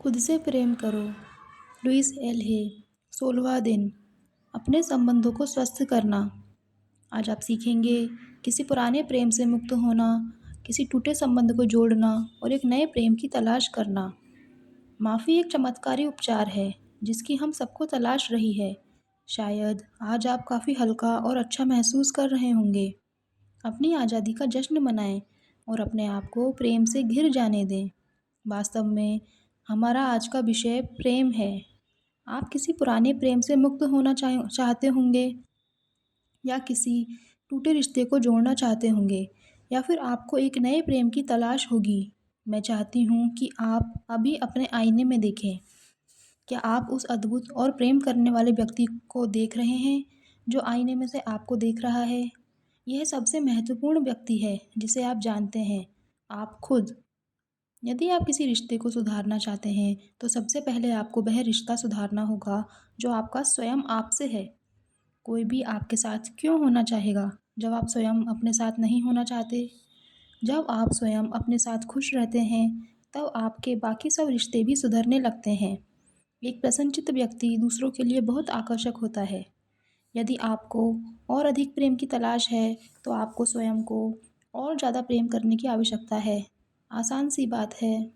खुद से प्रेम करो। लुइस एल हे। 16वां दिन। अपने संबंधों को स्वस्थ करना। आज आप सीखेंगे किसी पुराने प्रेम से मुक्त होना, किसी टूटे संबंध को जोड़ना और एक नए प्रेम की तलाश करना। माफ़ी एक चमत्कारी उपचार है जिसकी हम सबको तलाश रही है। शायद आज आप काफ़ी हल्का और अच्छा महसूस कर रहे होंगे। अपनी आज़ादी का जश्न मनाएं और अपने आप को प्रेम से घिर जाने दें। वास्तव में हमारा आज का विषय प्रेम है। आप किसी पुराने प्रेम से मुक्त होना चाहते होंगे, या किसी टूटे रिश्ते को जोड़ना चाहते होंगे, या फिर आपको एक नए प्रेम की तलाश होगी। मैं चाहती हूँ कि आप अभी अपने आईने में देखें। क्या आप उस अद्भुत और प्रेम करने वाले व्यक्ति को देख रहे हैं जो आईने में से आपको देख रहा है? यह सबसे महत्वपूर्ण व्यक्ति है जिसे आप जानते हैं, आप खुद। यदि आप किसी रिश्ते को सुधारना चाहते हैं तो सबसे पहले आपको वह रिश्ता सुधारना होगा जो आपका स्वयं आपसे है। कोई भी आपके साथ क्यों होना चाहेगा जब आप स्वयं अपने साथ नहीं होना चाहते? जब आप स्वयं अपने साथ खुश रहते हैं तब आपके बाकी सब रिश्ते भी सुधरने लगते हैं। एक प्रसन्नचित्त व्यक्ति दूसरों के लिए बहुत आकर्षक होता है। यदि आपको और अधिक प्रेम की तलाश है तो आपको स्वयं को और ज़्यादा प्रेम करने की आवश्यकता है। आसान सी बात है।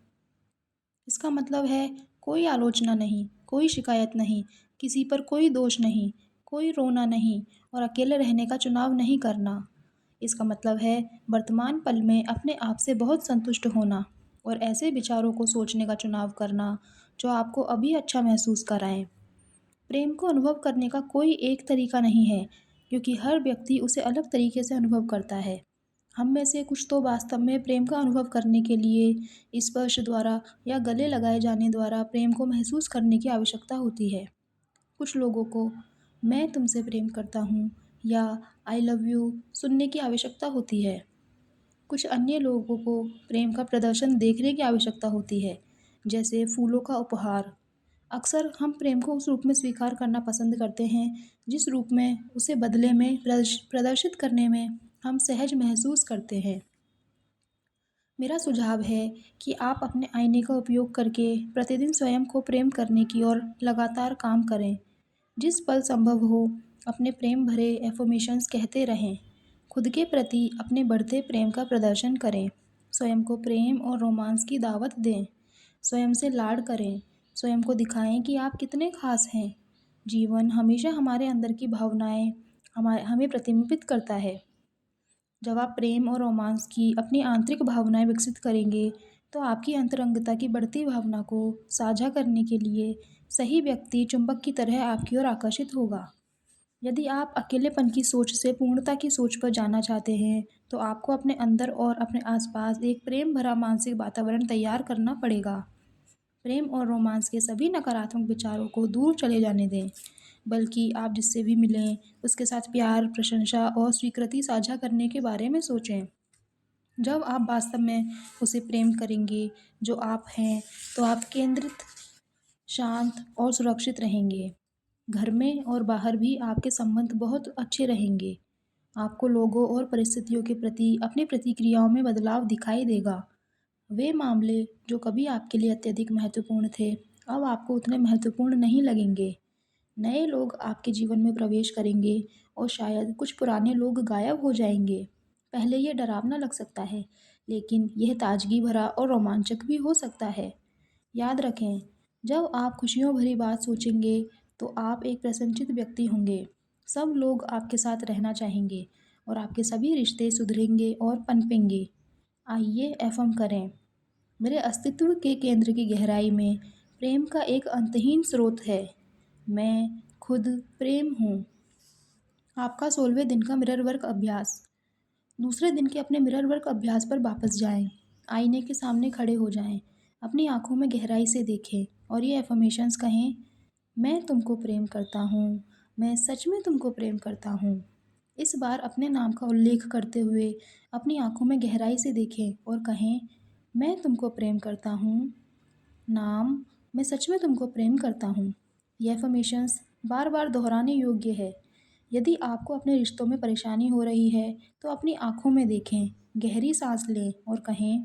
इसका मतलब है कोई आलोचना नहीं, कोई शिकायत नहीं, किसी पर कोई दोष नहीं, कोई रोना नहीं और अकेले रहने का चुनाव नहीं करना। इसका मतलब है वर्तमान पल में अपने आप से बहुत संतुष्ट होना और ऐसे विचारों को सोचने का चुनाव करना जो आपको अभी अच्छा महसूस कराएं। प्रेम को अनुभव करने का कोई एक तरीका नहीं है, क्योंकि हर व्यक्ति उसे अलग तरीके से अनुभव करता है। हम में से कुछ तो वास्तव में प्रेम का अनुभव करने के लिए स्पर्श द्वारा या गले लगाए जाने द्वारा प्रेम को महसूस करने की आवश्यकता होती है। कुछ लोगों को मैं तुमसे प्रेम करता हूँ या आई लव यू सुनने की आवश्यकता होती है। कुछ अन्य लोगों को प्रेम का प्रदर्शन देखने की आवश्यकता होती है, जैसे फूलों का उपहार। अक्सर हम प्रेम को उस रूप में स्वीकार करना पसंद करते हैं जिस रूप में उसे बदले में प्रदर्शित करने में हम सहज महसूस करते हैं। मेरा सुझाव है कि आप अपने आईने का उपयोग करके प्रतिदिन स्वयं को प्रेम करने की ओर लगातार काम करें। जिस पल संभव हो अपने प्रेम भरे एफर्मेशंस कहते रहें। खुद के प्रति अपने बढ़ते प्रेम का प्रदर्शन करें। स्वयं को प्रेम और रोमांस की दावत दें। स्वयं से लाड करें। स्वयं को दिखाएं कि आप कितने खास हैं। जीवन हमेशा हमारे अंदर की भावनाएं हमें प्रतिबिंबित करता है। जब आप प्रेम और रोमांस की अपनी आंतरिक भावनाएं विकसित करेंगे तो आपकी अंतरंगता की बढ़ती भावना को साझा करने के लिए सही व्यक्ति चुंबक की तरह आपकी ओर आकर्षित होगा। यदि आप अकेलेपन की सोच से पूर्णता की सोच पर जाना चाहते हैं तो आपको अपने अंदर और अपने आसपास एक प्रेम भरा मानसिक वातावरण तैयार करना पड़ेगा। प्रेम और रोमांस के सभी नकारात्मक विचारों को दूर चले जाने दें, बल्कि आप जिससे भी मिलें उसके साथ प्यार, प्रशंसा और स्वीकृति साझा करने के बारे में सोचें। जब आप वास्तव में उसे प्रेम करेंगे जो आप हैं, तो आप केंद्रित, शांत और सुरक्षित रहेंगे। घर में और बाहर भी आपके संबंध बहुत अच्छे रहेंगे। आपको लोगों और परिस्थितियों के प्रति अपनी प्रतिक्रियाओं में बदलाव दिखाई देगा। वे मामले जो कभी आपके लिए अत्यधिक महत्वपूर्ण थे, अब आपको उतने महत्वपूर्ण नहीं लगेंगे। नए लोग आपके जीवन में प्रवेश करेंगे और शायद कुछ पुराने लोग गायब हो जाएंगे। पहले यह डरावना लग सकता है, लेकिन यह ताजगी भरा और रोमांचक भी हो सकता है। याद रखें, जब आप खुशियों भरी बात सोचेंगे तो आप एक प्रसन्नचित्त व्यक्ति होंगे। सब लोग आपके साथ रहना चाहेंगे और आपके सभी रिश्ते सुधरेंगे और पनपेंगे। आइए एफर्म करें, मेरे अस्तित्व के केंद्र की गहराई में प्रेम का एक अंतहीन स्रोत है। मैं खुद प्रेम हूँ। आपका 16वें दिन का मिरर वर्क अभ्यास। दूसरे दिन के अपने मिरर वर्क अभ्यास पर वापस जाएं। आईने के सामने खड़े हो जाएं। अपनी आंखों में गहराई से देखें और ये एफर्मेशंस कहें, मैं तुमको प्रेम करता हूँ। मैं सच में तुमको प्रेम करता हूँ। इस बार अपने नाम का उल्लेख करते हुए अपनी आंखों में गहराई से देखें और कहें, मैं तुमको प्रेम करता हूँ। नाम, मैं सच में तुमको प्रेम करता हूँ। ये एफर्मेशंस बार बार दोहराने योग्य है। यदि आपको अपने रिश्तों में परेशानी हो रही है तो अपनी आंखों में देखें, गहरी सांस लें और कहें,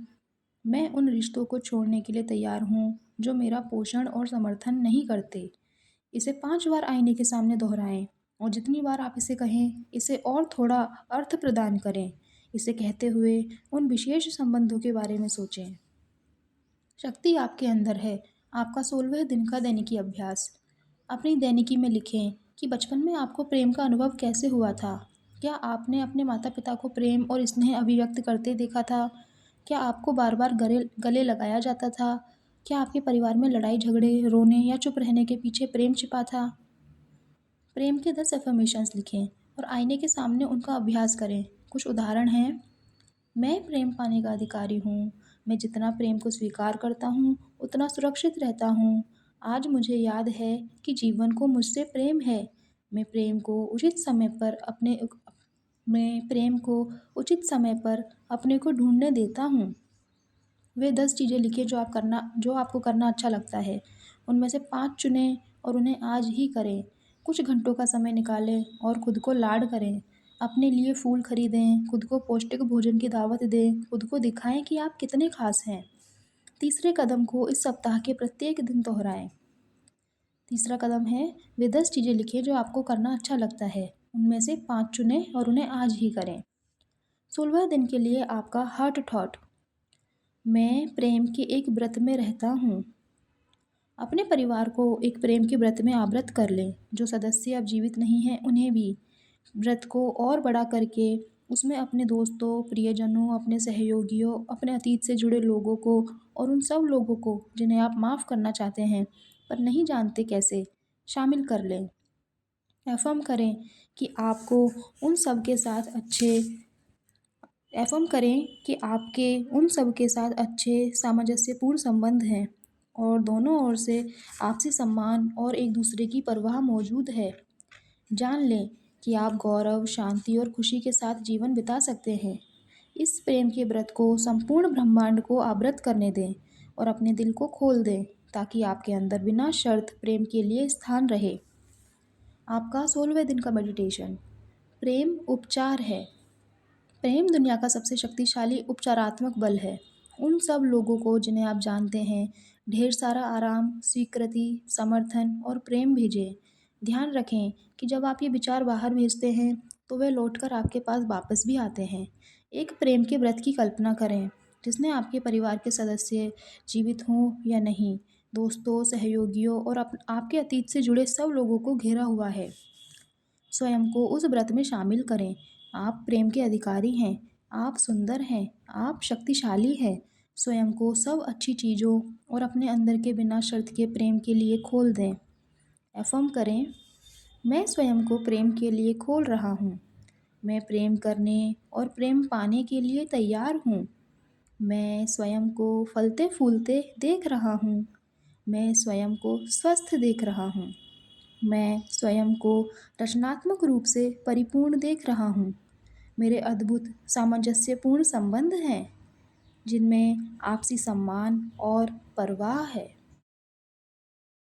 मैं उन रिश्तों को छोड़ने के लिए तैयार हूँ जो मेरा पोषण और समर्थन नहीं करते। इसे 5 बार आईने के सामने दोहराएं और जितनी बार आप इसे कहें, इसे और थोड़ा अर्थ प्रदान करें। इसे कहते हुए उन विशेष संबंधों के बारे में सोचें। शक्ति आपके अंदर है। आपका 16वें दिन का दैनिकी अभ्यास। अपनी दैनिकी में लिखें कि बचपन में आपको प्रेम का अनुभव कैसे हुआ था। क्या आपने अपने माता पिता को प्रेम और स्नेह अभिव्यक्त करते देखा था? क्या आपको बार बार गले गले लगाया जाता था? क्या आपके परिवार में लड़ाई झगड़े, रोने या चुप रहने के पीछे प्रेम छिपा था? प्रेम के 10 अफर्मेशंस लिखें और आईने के सामने उनका अभ्यास करें। कुछ उदाहरण हैं। मैं प्रेम पाने का अधिकारी हूँ। मैं जितना प्रेम को स्वीकार करता हूँ, उतना सुरक्षित रहता हूँ। आज मुझे याद है कि जीवन को मुझसे प्रेम है। मैं प्रेम को उचित समय पर अपने मैं प्रेम को उचित समय पर अपने को ढूँढने देता हूँ। वे 10 चीज़ें लिखिए जो आपको करना अच्छा लगता है। उनमें से 5 चुनें और उन्हें आज ही करें। कुछ घंटों का समय निकालें और खुद को लाड करें। अपने लिए फूल खरीदें, खुद को पौष्टिक भोजन की दावत दें, खुद को दिखाएँ कि आप कितने ख़ास हैं। तीसरे कदम को इस सप्ताह के प्रत्येक दिन दोहराएँ। तीसरा कदम है, वे 10 चीज़ें लिखिए जो आपको करना अच्छा लगता है। उनमें से 5 चुनें और उन्हें आज ही करें। 16वें दिन के लिए आपका हार्ट थॉट। मैं प्रेम के एक व्रत में रहता हूँ। अपने परिवार को एक प्रेम के व्रत में आवृत कर लें। जो सदस्य अब जीवित नहीं हैं, उन्हें भी व्रत को और बड़ा करके उसमें अपने दोस्तों, प्रियजनों, अपने सहयोगियों, अपने अतीत से जुड़े लोगों को और उन सब लोगों को जिन्हें आप माफ़ करना चाहते हैं पर नहीं जानते कैसे, शामिल कर लें। अफ़र्म करें कि आपको उन सब के साथ अच्छे अफ़र्म करें कि आपके उन सब के साथ अच्छे सामंजस्यपूर्ण संबंध हैं और दोनों ओर से आपसी सम्मान और एक दूसरे की परवाह मौजूद है। जान लें कि आप गौरव, शांति और खुशी के साथ जीवन बिता सकते हैं। इस प्रेम के व्रत को संपूर्ण ब्रह्मांड को आवृत करने दें और अपने दिल को खोल दें ताकि आपके अंदर बिना शर्त प्रेम के लिए स्थान रहे। आपका 16वें दिन का मेडिटेशन। प्रेम उपचार है। प्रेम दुनिया का सबसे शक्तिशाली उपचारात्मक बल है। उन सब लोगों को जिन्हें आप जानते हैं, ढेर सारा आराम, स्वीकृति, समर्थन और प्रेम भेजें। ध्यान रखें कि जब आप ये विचार बाहर भेजते हैं, तो वे लौटकर आपके पास वापस भी आते हैं। एक प्रेम के व्रत की कल्पना करें, जिसमें आपके परिवार के सदस्य जीवित हों या नहीं, दोस्तों, सहयोगियों और आपके अतीत से जुड़े सब लोगों को घेरा हुआ है। स्वयं को उस व्रत में शामिल करें। आप प्रेम के अधिकारी हैं। आप सुंदर हैं। आप शक्तिशाली हैं। स्वयं को सब अच्छी चीज़ों और अपने अंदर के बिना शर्त के प्रेम के लिए खोल दें। अफ़र्म करें, मैं स्वयं को प्रेम के लिए खोल रहा हूँ। मैं प्रेम करने और प्रेम पाने के लिए तैयार हूँ। मैं स्वयं को फलते फूलते देख रहा हूँ। मैं स्वयं को स्वस्थ देख रहा हूँ। मैं स्वयं को रचनात्मक रूप से परिपूर्ण देख रहा हूँ। मेरे अद्भुत सामंजस्यपूर्ण संबंध हैं, जिनमें आपसी सम्मान और परवाह है।